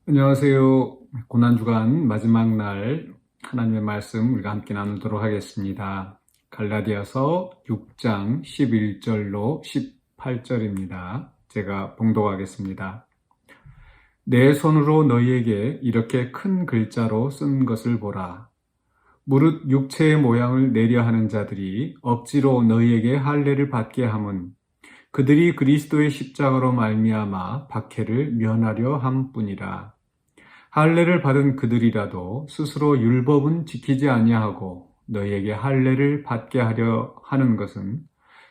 안녕하세요. 고난주간 마지막 날 하나님의 말씀 우리가 함께 나누도록 하겠습니다. 갈라디아서 6장 11절로 18절입니다. 제가 봉독하겠습니다. 내 손으로 너희에게 이렇게 큰 글자로 쓴 것을 보라. 무릇 육체의 모양을 내려 하는 자들이 억지로 너희에게 할례를 받게 함은 그들이 그리스도의 십자가로 말미암아 박해를 면하려 함뿐이라. 할례를 받은 그들이라도 스스로 율법은 지키지 아니하고 너희에게 할례를 받게 하려 하는 것은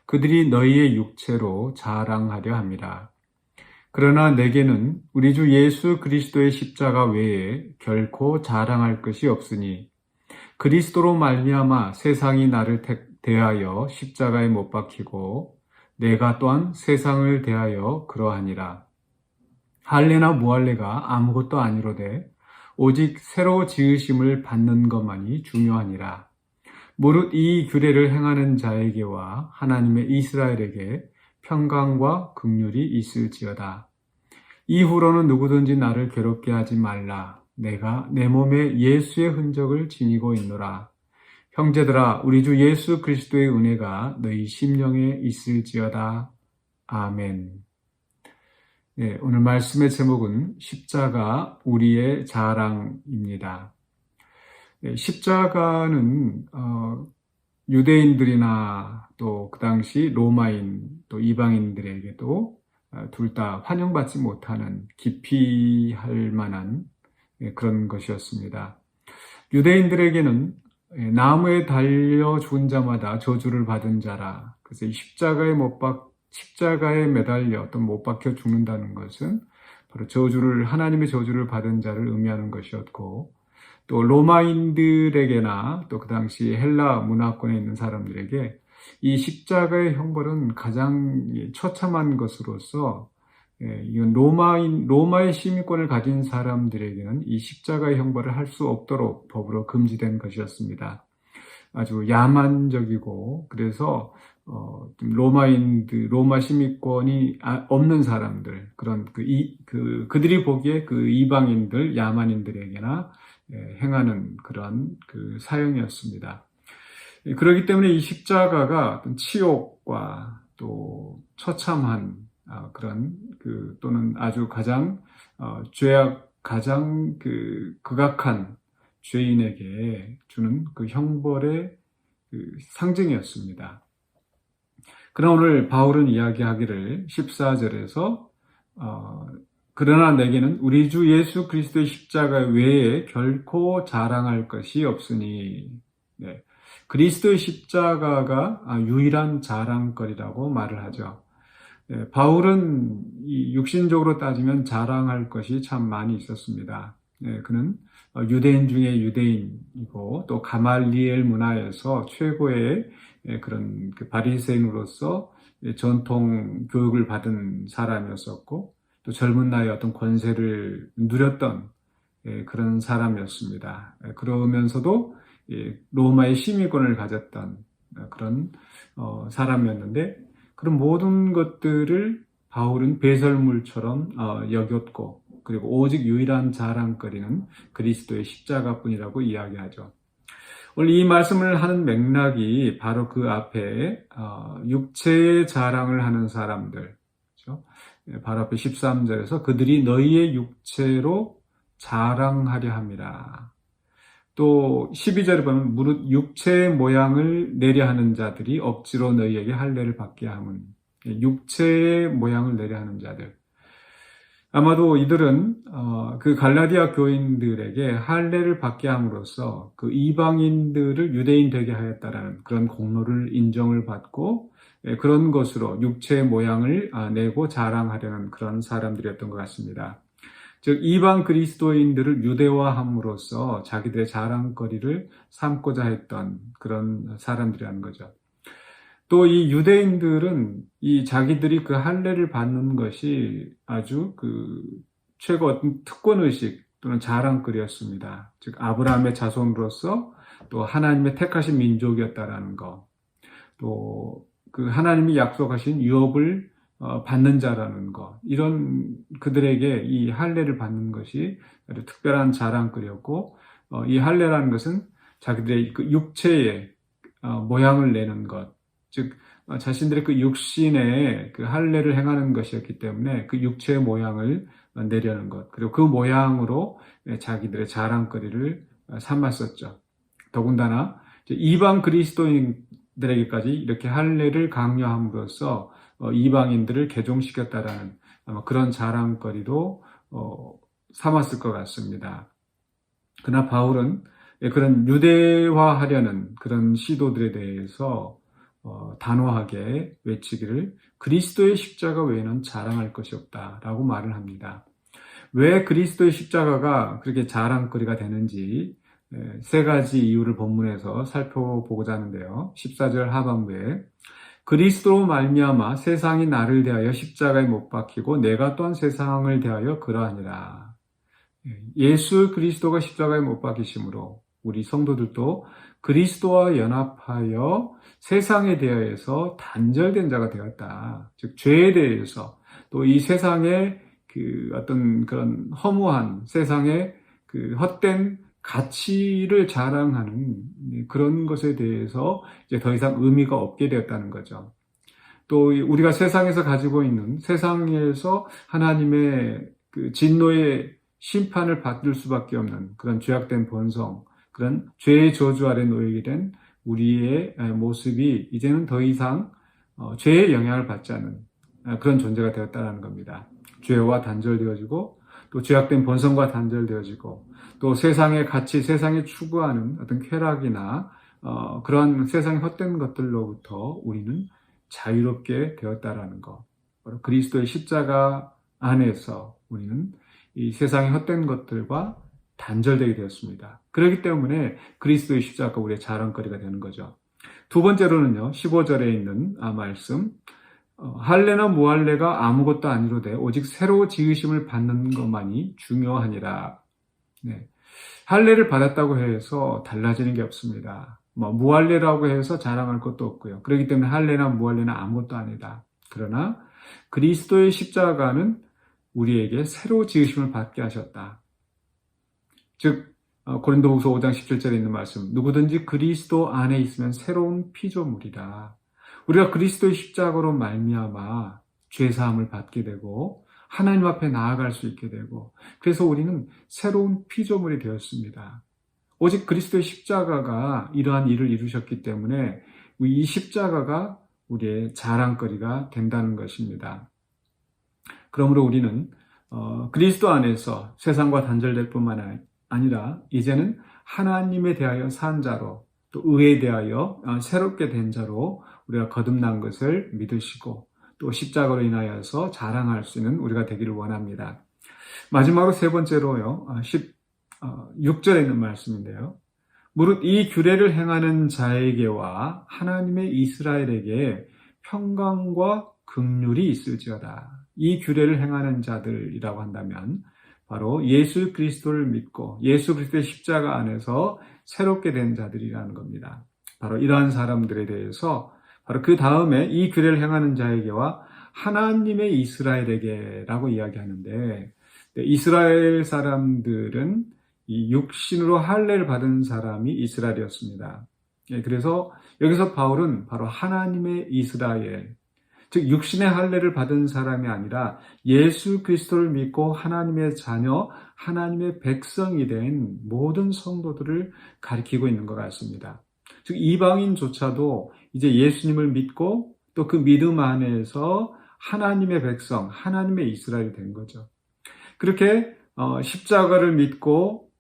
그들이 너희의 육체로 자랑하려 함이라. 그러나 내게는 우리 주 예수 그리스도의 십자가 외에 결코 자랑할 것이 없으니 그리스도로 말미암아 세상이 나를 대하여 십자가에 못 박히고 내가 또한 세상을 대하여 그러하니라. 할례나 무할례가 아무것도 아니로되 오직 새로 지으심을 받는 것만이 중요하니라. 무릇 이 규례를 행하는 자에게와 하나님의 이스라엘에게 평강과 긍휼이 있을지어다. 이후로는 누구든지 나를 괴롭게 하지 말라. 내가 내 몸에 예수의 흔적을 지니고 있노라. 형제들아, 우리 주 예수 그리스도의 은혜가 너희 심령에 있을지어다. 아멘. 네, 오늘 말씀의 제목은 십자가 우리의 자랑입니다. 네, 십자가는 유대인들이나 또 그 당시 로마인 또 이방인들에게도 둘 다 환영받지 못하는 기피할 만한 그런 것이었습니다. 유대인들에게는 나무에 달려 죽은 자마다 저주를 받은 자라. 그래서 이 십자가에 매달려 또 못 박혀 죽는다는 것은 바로 하나님의 저주를 받은 자를 의미하는 것이었고, 또 로마인들에게나 또 그 당시 헬라 문화권에 있는 사람들에게 이 십자가의 형벌은 가장 처참한 것으로서, 이건 로마의 시민권을 가진 사람들에게는 이 십자가의 형벌을 할 수 없도록 법으로 금지된 것이었습니다. 아주 야만적이고, 그래서 로마 시민권이 없는 사람들, 그들이 보기에 그 이방인들, 야만인들에게나 행하는 그런 그 사형이었습니다. 그렇기 때문에 이 십자가가 어떤 치욕과 또 처참한 또는 아주 가장 가장 극악한 죄인에게 주는 그 형벌의 상징이었습니다. 그러나 오늘 바울은 이야기하기를 14절에서 그러나 내게는 우리 주 예수 그리스도의 십자가 외에 결코 자랑할 것이 없으니, 그리스도의 십자가가 유일한 자랑거리라고 말을 하죠. 바울은 육신적으로 따지면 자랑할 것이 참 많이 있었습니다. 그는 유대인 중에 유대인이고 또 가말리엘 문화에서 최고의 그런 바리새인으로서 전통 교육을 받은 사람이었었고, 또 젊은 나이에 어떤 권세를 누렸던 그런 사람이었습니다. 그러면서도 로마의 시민권을 가졌던 그런 사람이었는데, 그런 모든 것들을 바울은 배설물처럼 여겼고, 그리고 오직 유일한 자랑거리는 그리스도의 십자가뿐이라고 이야기하죠. 오늘 이 말씀을 하는 맥락이 바로 그 앞에 육체의 자랑을 하는 사람들, 그렇죠? 바로 앞에 13절에서 그들이 너희의 육체로 자랑하려 함이라. 또 12절에 보면 무릇 육체의 모양을 내려 하는 자들이 억지로 너희에게 할례를 받게 함은, 육체의 모양을 내려 하는 자들. 아마도 이들은 그 갈라디아 교인들에게 할례를 받게 함으로써 그 이방인들을 유대인 되게 하였다라는 그런 공로를 인정을 받고, 그런 것으로 육체의 모양을 내고 자랑하려는 그런 사람들이었던 것 같습니다. 즉 이방 그리스도인들을 유대화함으로써 자기들의 자랑거리를 삼고자 했던 그런 사람들이라는 거죠. 또 이 유대인들은 이 자기들이 그 할례를 받는 것이 아주 최고 어떤 특권의식 또는 자랑거리였습니다. 즉 아브라함의 자손으로서 또 하나님의 택하신 민족이었다라는 거, 또 그 하나님이 약속하신 유업을 받는 자라는 것, 이런 그들에게 이 할례를 받는 것이 아주 특별한 자랑거리였고, 이 할례라는 것은 자기들의 그 육체의 모양을 내는 것, 즉 자신들의 그 육신의 그 할례를 행하는 것이었기 때문에 그 육체의 모양을 내려는 것, 그리고 그 모양으로 자기들의 자랑거리를 삼았었죠. 더군다나 이방 그리스도인들에게까지 이렇게 할례를 강요함으로써 이방인들을 개종시켰다라는 아마 그런 자랑거리도 삼았을 것 같습니다. 그러나 바울은 그런 유대화하려는 그런 시도들에 대해서 단호하게 외치기를 그리스도의 십자가 외에는 자랑할 것이 없다라고 말을 합니다. 왜 그리스도의 십자가가 그렇게 자랑거리가 되는지 세 가지 이유를 본문에서 살펴보고자 하는데요. 14절 하반부에 그리스도로 말미암아 세상이 나를 대하여 십자가에 못 박히고 내가 또한 세상을 대하여 그러하니라. 예수 그리스도가 십자가에 못 박히심으로 우리 성도들도 그리스도와 연합하여 세상에 대하여서 단절된 자가 되었다. 즉 죄에 대해서 또 이 세상의 그 어떤 그런 허무한 세상의 그 헛된 가치를 자랑하는 그런 것에 대해서 이제 더 이상 의미가 없게 되었다는 거죠. 또 우리가 세상에서 가지고 있는 세상에서 하나님의 그 진노의 심판을 받을 수밖에 없는 그런 죄악된 본성, 그런 죄의 저주 아래 놓이게 된 우리의 모습이 이제는 더 이상 죄의 영향을 받지 않는 그런 존재가 되었다는 겁니다. 죄와 단절되어지고 또 죄악된 본성과 단절되어지고 또 세상의 가치, 세상이 추구하는 어떤 쾌락이나 그런 세상의 헛된 것들로부터 우리는 자유롭게 되었다라는 것. 바로 그리스도의 십자가 안에서 우리는 이 세상의 헛된 것들과 단절되게 되었습니다. 그렇기 때문에 그리스도의 십자가가 우리의 자랑거리가 되는 거죠. 두 번째로는요, 15절에 있는 말씀, 할례나 무할례가 아무것도 아니로되 오직 새로 지으심을 받는 것만이 중요하니라. 네. 할례를 받았다고 해서 달라지는 게 없습니다. 무할례라고 해서 자랑할 것도 없고요. 그렇기 때문에 할례나 무할례는 아무것도 아니다. 그러나 그리스도의 십자가는 우리에게 새로 지으심을 받게 하셨다. 즉 고린도후서 5장 17절에 있는 말씀, 누구든지 그리스도 안에 있으면 새로운 피조물이라. 우리가 그리스도의 십자가로 말미암아 죄사함을 받게 되고 하나님 앞에 나아갈 수 있게 되고, 그래서 우리는 새로운 피조물이 되었습니다. 오직 그리스도의 십자가가 이러한 일을 이루셨기 때문에 이 십자가가 우리의 자랑거리가 된다는 것입니다. 그러므로 우리는 그리스도 안에서 세상과 단절될 뿐만 아니라 이제는 하나님에 대하여 산 자로, 또 의에 대하여 새롭게 된 자로 우리가 거듭난 것을 믿으시고 또 십자가로 인하여서 자랑할 수 있는 우리가 되기를 원합니다. 마지막으로 세 번째로요, 16절에 있는 말씀인데요. 무릇 이 규례를 행하는 자에게와 하나님의 이스라엘에게 평강과 긍휼이 있을지어다. 이 규례를 행하는 자들이라고 한다면 바로 예수 그리스도를 믿고 예수 그리스도의 십자가 안에서 새롭게 된 자들이라는 겁니다. 바로 이러한 사람들에 대해서 바로 그 다음에 이 규례를 행하는 자에게와 하나님의 이스라엘에게라고 이야기하는데, 이스라엘 사람들은 이 육신으로 할례를 받은 사람이 이스라엘이었습니다. 그래서 여기서 바울은 바로 하나님의 이스라엘, 즉 육신의 할례를 받은 사람이 아니라 예수 그리스도를 믿고 하나님의 자녀, 하나님의 백성이 된 모든 성도들을 가리키고 있는 것 같습니다. 즉 이방인조차도 이제 예수님을 믿고 또 그 믿음 안에서 하나님의 백성, 하나님의 이스라엘이 된 거죠. 그렇게 십자가를 믿고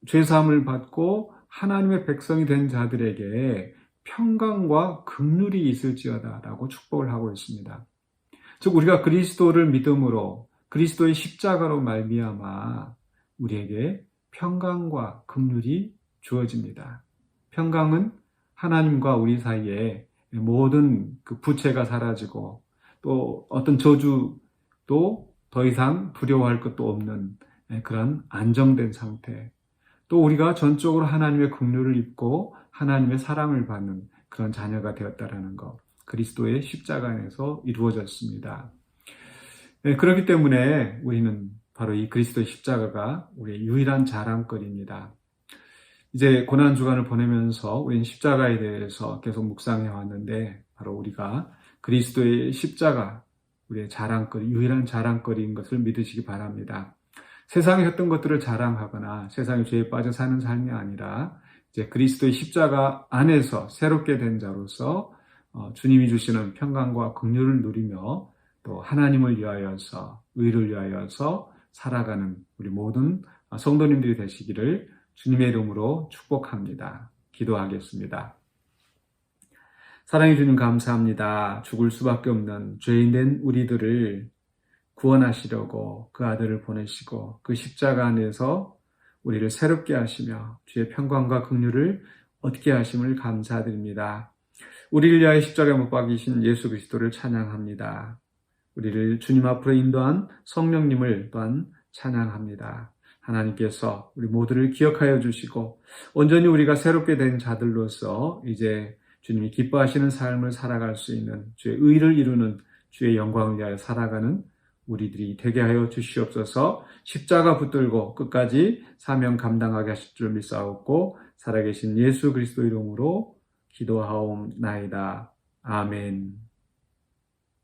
죄사함을 받고 하나님의 백성이 된 자들에게 평강과 긍휼이 있을지어다라고 축복을 하고 있습니다. 즉 우리가 그리스도를 믿음으로 그리스도의 십자가로 말미암아 우리에게 평강과 긍휼이 주어집니다. 평강은 하나님과 우리 사이에 모든 그 부채가 사라지고 또 어떤 저주도 더 이상 두려워할 것도 없는 그런 안정된 상태, 또 우리가 전적으로 하나님의 긍휼을 입고 하나님의 사랑을 받는 그런 자녀가 되었다라는 것, 그리스도의 십자가 안에서 이루어졌습니다. 네, 그렇기 때문에 우리는 바로 이 그리스도의 십자가가 우리의 유일한 자랑거리입니다. 이제 고난주간을 보내면서 우리는 십자가에 대해서 계속 묵상해 왔는데, 바로 우리가 그리스도의 십자가, 우리의 자랑거리, 유일한 자랑거리인 것을 믿으시기 바랍니다. 세상에 했던 것들을 자랑하거나 세상의 죄에 빠져 사는 삶이 아니라 이제 그리스도의 십자가 안에서 새롭게 된 자로서 주님이 주시는 평강과 긍휼을 누리며 또 하나님을 위하여서, 의를 위하여서 살아가는 우리 모든 성도님들이 되시기를 주님의 이름으로 축복합니다. 기도하겠습니다. 사랑해 주님 감사합니다. 죽을 수밖에 없는 죄인된 우리들을 구원하시려고 그 아들을 보내시고 그 십자가 안에서 우리를 새롭게 하시며 주의 평강과 긍휼을 얻게 하심을 감사드립니다. 우리를 위하여 십자가에 못 박이신 예수 그리스도를 찬양합니다. 우리를 주님 앞으로 인도한 성령님을 또한 찬양합니다. 하나님께서 우리 모두를 기억하여 주시고 온전히 우리가 새롭게 된 자들로서 이제 주님이 기뻐하시는 삶을 살아갈 수 있는 주의 의를 이루는 주의 영광을 위하여 살아가는 우리들이 되게 하여 주시옵소서. 십자가 붙들고 끝까지 사명 감당하게 하실 줄 믿사옵고 살아계신 예수 그리스도 이름으로 기도하옵나이다. 아멘.